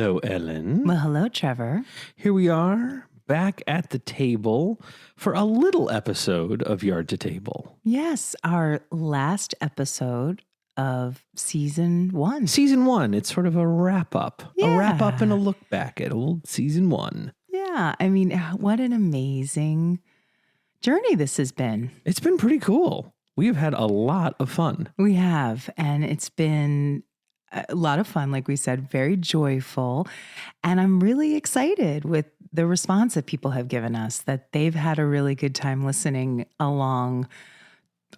hello, Ellen. Well, hello, Trevor. Here we are, back at the table for a little episode of Yard to Table. Yes, our last episode of season 1. Season 1, it's sort of a wrap-up. Yeah. A wrap-up and a look back at old season 1. Yeah, I mean, what an amazing journey this has been. It's been pretty cool. We have had a lot of fun. We have, and it's been a lot of fun, like we said, very joyful. And I'm really excited with the response that people have given us, that they've had a really good time listening along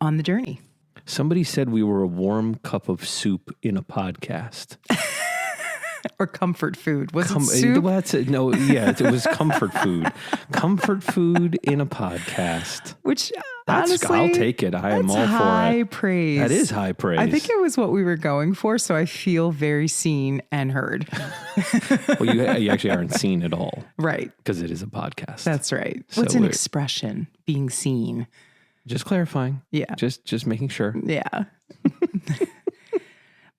on the journey. Somebody said we were a warm cup of soup in a podcast. Or comfort food. Was it soup? It was comfort food. Comfort food in a podcast. Which, honestly, I'll take it. I am all for it. High praise. That is high praise. I think it was what we were going for, so I feel very seen and heard. Well, you actually aren't seen at all. Right. Because it is a podcast. That's right. So What's an expression? Being seen. Just clarifying. Yeah. Just making sure. Yeah.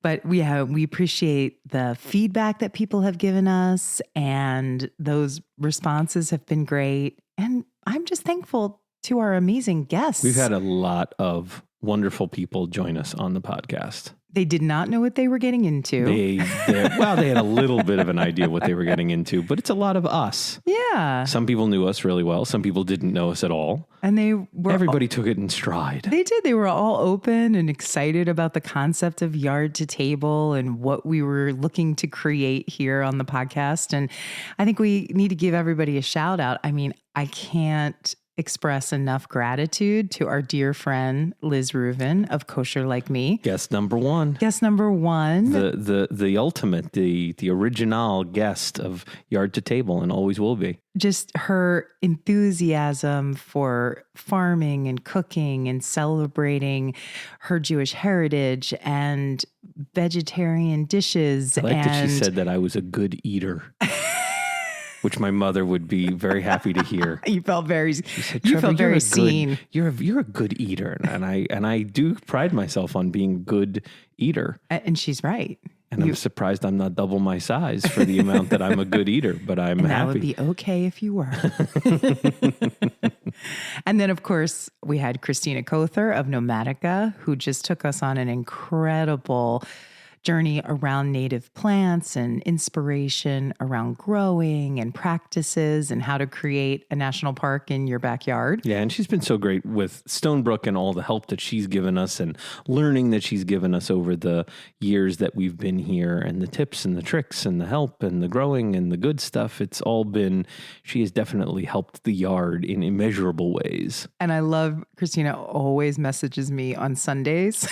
But we appreciate the feedback that people have given us, and those responses have been great. And I'm just thankful to our amazing guests. We've had a lot of wonderful people join us on the podcast. They did not know what they were getting into. They had a little bit of an idea what they were getting into, but it's a lot of us. Yeah. Some people knew us really well. Some people didn't know us at all. And everybody took it in stride. They did. They were all open and excited about the concept of Yard to Table and what we were looking to create here on the podcast. And I think we need to give everybody a shout out. I mean, I can't express enough gratitude to our dear friend Liz Reuven of Kosher Like Me. Guest number one. The ultimate, the original guest of Yard to Table, and always will be. Just her enthusiasm for farming and cooking and celebrating her Jewish heritage and vegetarian dishes. I like that she said that I was a good eater. Which my mother would be very happy to hear. You felt very seen. You're a good eater, and I do pride myself on being a good eater. And she's right. And I'm surprised I'm not double my size for the amount that I'm a good eater, but I'm happy. That would be okay if you were. And then, of course, we had Christina Kother of Nomatica, who just took us on an incredible journey around native plants and inspiration around growing and practices and how to create a national park in your backyard. Yeah, and she's been so great with Stonebrook and all the help that she's given us and learning that she's given us over the years that we've been here, and the tips and the tricks and the help and the growing and the good stuff. She has definitely helped the yard in immeasurable ways. And I love Christina always messages me on Sundays.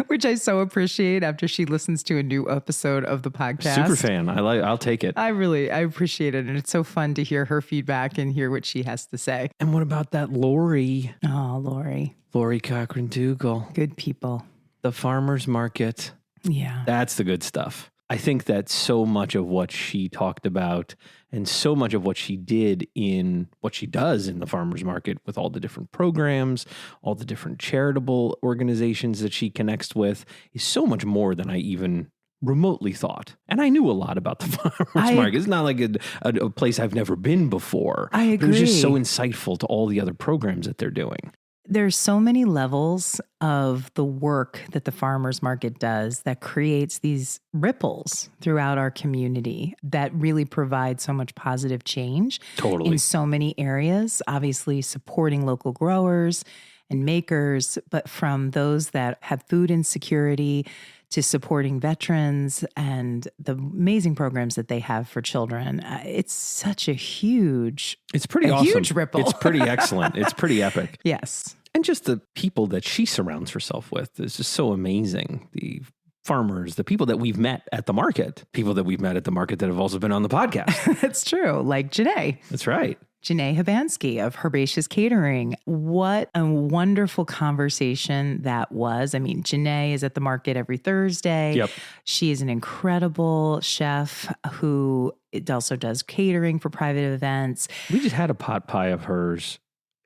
Which I so appreciate after she listens to a new episode of the podcast. Super fan. I'll take it. I appreciate it. And it's so fun to hear her feedback and hear what she has to say. And what about that Lori? Oh, Lori. Lori Cochran-Dougal. Good people. The farmer's market. Yeah. That's the good stuff. I think that so much of what she talked about and so much of what she did in what she does in the farmer's market with all the different programs, all the different charitable organizations that she connects with is so much more than I even remotely thought. And I knew a lot about the farmer's market. It's not like a place I've never been before. I agree. It was just so insightful to all the other programs that they're doing. There's so many levels of the work that the farmers market does that creates these ripples throughout our community that really provide so much positive change. Totally. In so many areas, obviously supporting local growers and makers, but from those that have food insecurity to supporting veterans and the amazing programs that they have for children. It's such a huge, awesome. Huge ripple. It's pretty excellent. It's pretty epic. Yes. And just the people that she surrounds herself with is just so amazing. The farmers, the people that we've met at the market, that have also been on the podcast. That's true. Like Janae. That's right. Janae Habansky of Herbaceous Catering. What a wonderful conversation that was. I mean, Janae is at the market every Thursday. Yep. She is an incredible chef who also does catering for private events. We just had a pot pie of hers.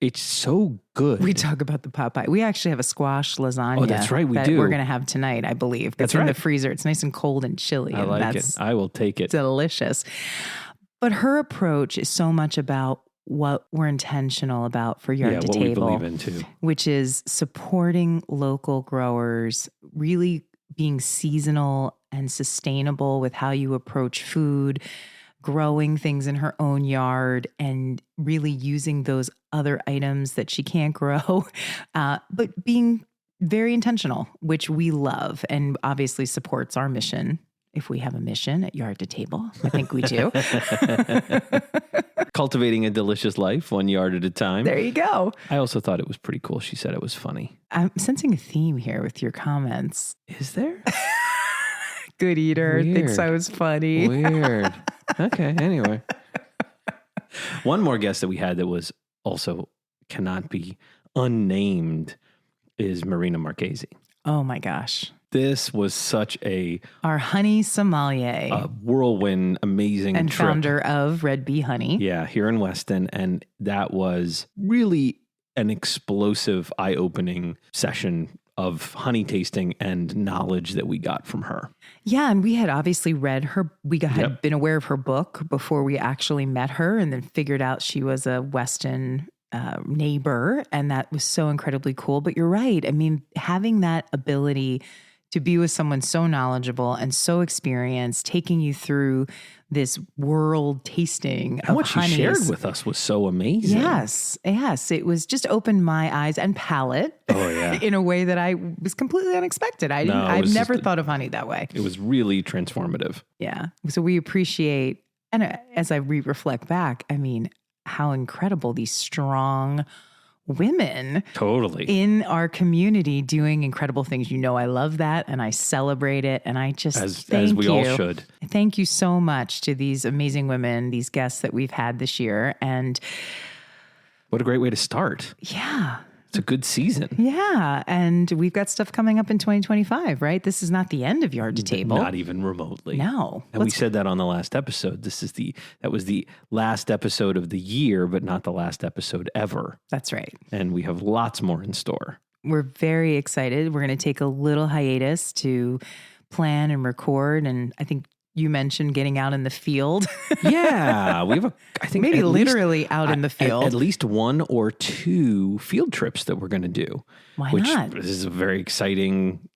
It's so good. We talk about the pot pie. We actually have a squash lasagna. Oh, that's right. We that do. We're going to have tonight, I believe. That's in right. the freezer. It's nice and cold and chilly. I like it. I will take it. Delicious. But her approach is so much about what we're intentional about for Yard to what Table, we believe in too. which is supporting local growers, really being seasonal and sustainable with how you approach food, growing things in her own yard, and really using those other items that she can't grow, but being very intentional, which we love and obviously supports our mission. If we have a mission at Yard to Table, I think we do. Cultivating a delicious life, one yard at a time. There you go. I also thought it was pretty cool. She said it was funny. I'm sensing a theme here with your comments. Is there? Good eater. Weird. Thinks I was funny. Weird. Okay, anyway. One more guest that we had that was also cannot be unnamed is Marina Marchese. Oh my gosh. This was such our honey sommelier. a whirlwind, amazing and trip. founder of Red Bee Honey. Yeah, here in Weston. And that was really an explosive, eye-opening session of honey tasting and knowledge that we got from her. Yeah, and we had obviously read her. We had been aware of her book before we actually met her, and then figured out she was a Weston neighbor, and that was so incredibly cool. But you're right. I mean, having that ability to be with someone so knowledgeable and so experienced, taking you through this world tasting and of what honeys. she shared with us was so amazing. Yes. It was just opened my eyes and palate in a way that I was completely unexpected. I've never thought of honey that way. It was really transformative. Yeah. So we appreciate, and as I reflect back, I mean, how incredible these strong women Totally in our community doing incredible things. You know, I love that and I celebrate it. And I just as we all should. Thank you so much to these amazing women, these guests that we've had this year. And what a great way to start. Yeah. It's a good season. Yeah. And we've got stuff coming up in 2025, right? This is not the end of Yard to Table. Not even remotely. No. And we said that on the last episode. That was the last episode of the year, but not the last episode ever. That's right. And we have lots more in store. We're very excited. We're going to take a little hiatus to plan and record. And I think you mentioned getting out in the field. Yeah, we have I think maybe literally out in the field. At least 1 or 2 field trips that we're going to do. Why not? This is a very exciting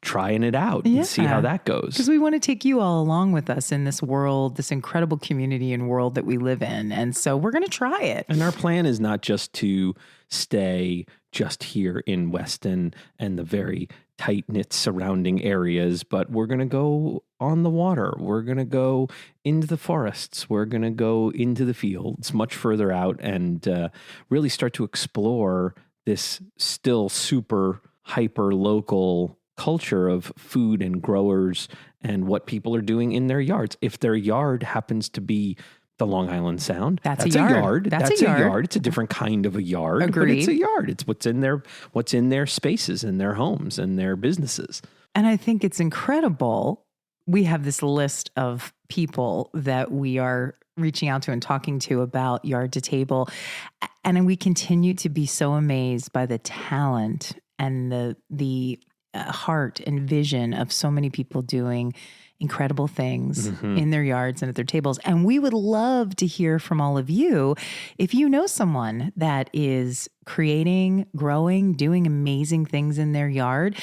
trying it out and see how that goes. Because we want to take you all along with us in this world, this incredible community and world that we live in. And so we're going to try it. And our plan is not just to stay just here in Weston and the very tight-knit surrounding areas, but we're going to go on the water. We're going to go into the forests. We're going to go into the fields much further out and really start to explore this still super hyper local culture of food and growers and what people are doing in their yards. If their yard happens to be the Long Island Sound, that's a yard. That's a yard. It's a different kind of a yard, Agreed. But it's a yard. It's what's in their spaces and their homes and their businesses. And I think it's incredible. We have this list of people that we are reaching out to and talking to about Yard to Table. And we continue to be so amazed by the talent and the heart and vision of so many people doing incredible things in their yards and at their tables. And we would love to hear from all of you. If you know someone that is creating, growing, doing amazing things in their yard,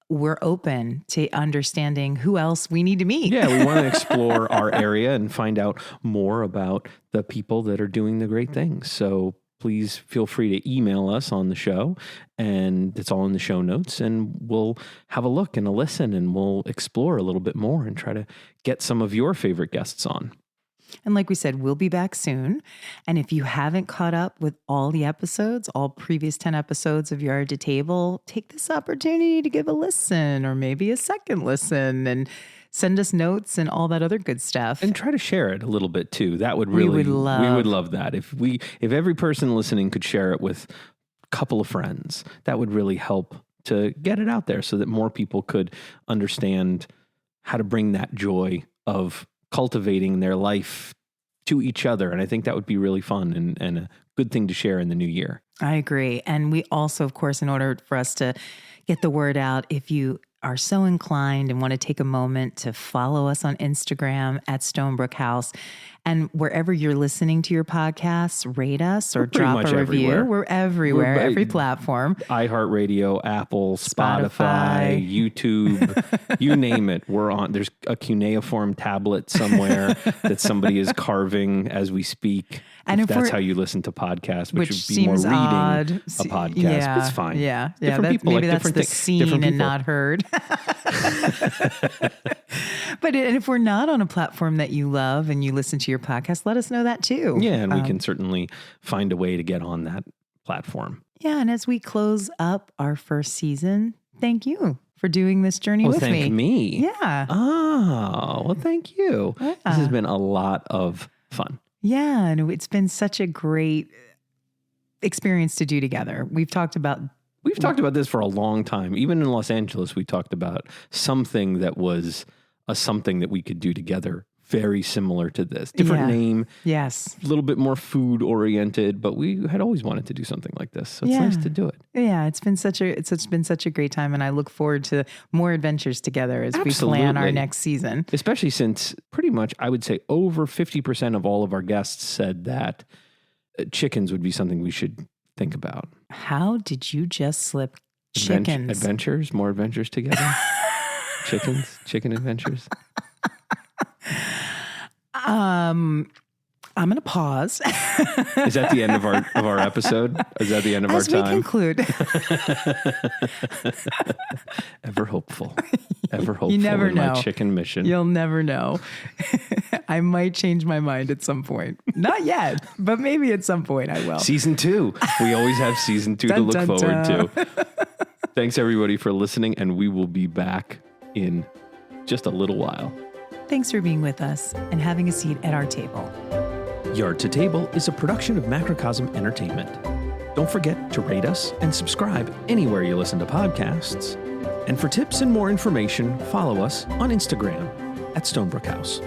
we're open to understanding who else we need to meet. Yeah, we want to explore our area and find out more about the people that are doing the great things. So please feel free to email us on the show, and it's all in the show notes, and we'll have a look and a listen, and we'll explore a little bit more and try to get some of your favorite guests on. And like we said, we'll be back soon. And if you haven't caught up with all the episodes, all previous 10 episodes of Yard to Table, take this opportunity to give a listen or maybe a second listen and send us notes and all that other good stuff. And try to share it a little bit too. That would really, we would love that. If every person listening could share it with a couple of friends, that would really help to get it out there so that more people could understand how to bring that joy of cultivating their life to each other. And I think that would be really fun and a good thing to share in the new year. I agree. And we also, of course, in order for us to get the word out, if you are so inclined and want to take a moment to follow us on Instagram at Stonebrook House, and wherever you're listening to your podcasts, rate us or drop a review. Everywhere. We're everywhere, every platform. iHeartRadio, Apple, Spotify, YouTube, you name it. We're on. There's a cuneiform tablet somewhere that somebody is carving as we speak. And if that's how you listen to podcasts, which would be more reading odd. a podcast. Yeah, but it's fine. Yeah. Different people maybe like that's the seen and not heard. But if we're not on a platform that you love and you listen to your podcast, let us know that too. Yeah, and we can certainly find a way to get on that platform. Yeah, and as we close up our first season, thank you for doing this journey with me. Thank me. Yeah. Oh, well, thank you. Yeah. This has been a lot of fun. Yeah, and it's been such a great experience to do together. We've talked about this for a long time. Even in Los Angeles, we talked about something that was something that we could do together, very similar to this. Different name. Yes. A little bit more food oriented, but we had always wanted to do something like this. So it's nice to do it. Yeah, it's been such a great time, and I look forward to more adventures together as we plan our next season. Especially since pretty much, I would say over 50% of all of our guests said that chickens would be something we should think about. How did you just slip chickens? Adventures, more adventures together. Chicken adventures. I'm going to pause. Is that the end of our episode? Is that the end of our time? As we conclude. Ever hopeful. You never in know. My chicken mission. You'll never know. I might change my mind at some point. Not yet, but maybe at some point I will. Season 2. We always have season 2 to look forward to. Thanks everybody for listening, and we will be back in just a little while. Thanks for being with us and having a seat at our table. Yard to Table is a production of Macrocosm Entertainment. Don't forget to rate us and subscribe anywhere you listen to podcasts. And for tips and more information, follow us on Instagram at Stonebrook House.